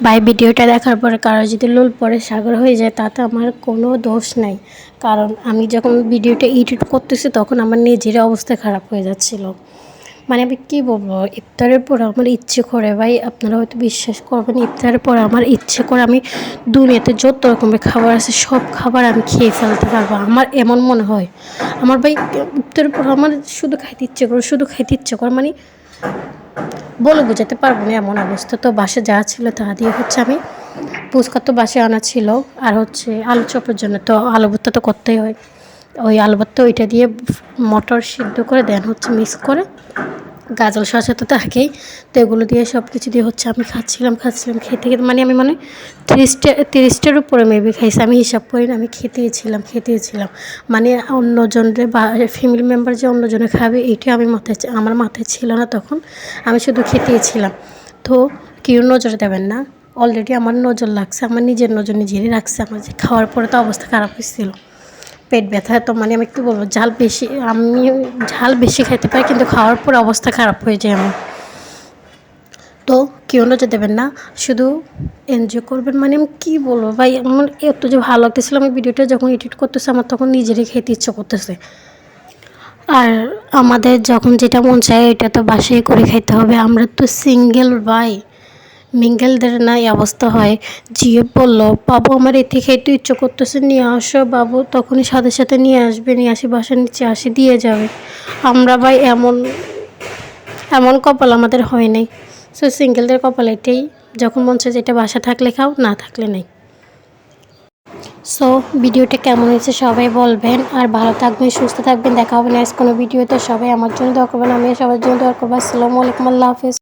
ভাই ভিডিওটা দেখার পরে কারো যদি লোল পরে সাগর হয়ে যায় তাতে আমার কোনো দোষ নাই। কারণ আমি যখন ভিডিওটা এডিট করতেছি তখন আমার নিজের অবস্থা খারাপ হয়ে যাচ্ছিল। মানে আমি কী বলবো, ইফতারের পর আমার ইচ্ছে করে, ভাই আপনারা হয়তো বিশ্বাস করবেন, ইফতারের পর আমার ইচ্ছে করে আমি দুনিয়াতে যত রকমের খাবার আছে সব খাবার আমি খেয়ে ফেলতে পারবো। আমার এমন মনে হয়। আমার ভাই ইফতারের পর আমার শুধু খাইতে ইচ্ছে করে, শুধু খাইতে ইচ্ছে করে, মানে বলে বোঝাতে পারবো না এমন অবস্থা। তো বাসে যা ছিল তা দিয়ে আমি ফুচকা তো বাসে আনা ছিল, আর আলু চপের জন্য তো আলু ভর্তা তো করতেই হয়। ওই আলু ভর্তা ওইটা দিয়ে মটর সিদ্ধ করে দেন মিক্স করে গাজর শসা তো থাকেই। তো এগুলো দিয়ে সব কিছু দিয়ে আমি খাচ্ছিলাম খেতে খেতে মানে আমি 30টার উপরে মেবি খাইছি, আমি হিসাব করি না। আমি খেতেইছিলাম মানে অন্যজনের বা ফ্যামিলি মেম্বার যে অন্যজনে খাবে এইটা আমার মাথায় ছিল না তখন। আমি শুধু খেতেইছিলাম। তো কেউ নজর দেবেন না, অলরেডি আমার নজর লাগছে, আমার নিজের নজর নিজেরই রাখছে। আমার যে খাওয়ার পরে তো অবস্থা খারাপ হয়েছিল, পেট ব্যথা। তো মানে আমি কী বলবো, আমি ঝাল বেশি খেতে পারি, কিন্তু খাওয়ার পরে অবস্থা খারাপ হয়ে যায় আমার। তো কেউ নজর দেবেন না, শুধু এনজয় করবেন। মানে আমি কী বলবো ভাই, আমার এত যে ভালো লাগতেছিল, আমি ভিডিওটা যখন এডিট করতেছে আমার তখন নিজেরই খেতে ইচ্ছে করতেছে। আর আমাদের যখন যেটা মন চায় এটা তো বাসায় করে খাইতে হবে। আমরা তো সিঙ্গেল ভাই, মিঙ্গেলদের না এই অবস্থা হয়। জিয়ে বললো, বাবু আমার এতে খেতে ইচ্ছে করতেছে, নিয়ে আসো বাবু। তখনই সাথে সাথে নিয়ে আসবে, নিয়ে আসি বাসার নিচে আসি দিয়ে যাবে। আমরা ভাই এমন এমন কপাল আমাদের হয় নাই। সো সিঙ্গেলদের কপাল এটাই, যখন মন চায় যেটা বাসা থাকলে খাও, না থাকলে নেই। সো ভিডিওটা কেমন হয়েছে সবাই বলবেন, আর ভালো থাকবেন, সুস্থ থাকবেন। দেখা হবে নেক্সট কোনো ভিডিওতে। সবাই আমার জন্য দোয়া করবেন, আমি সবার জন্য দোয়া করবো। আসসালামু আলাইকুম, আল্লাহ হাফেজ।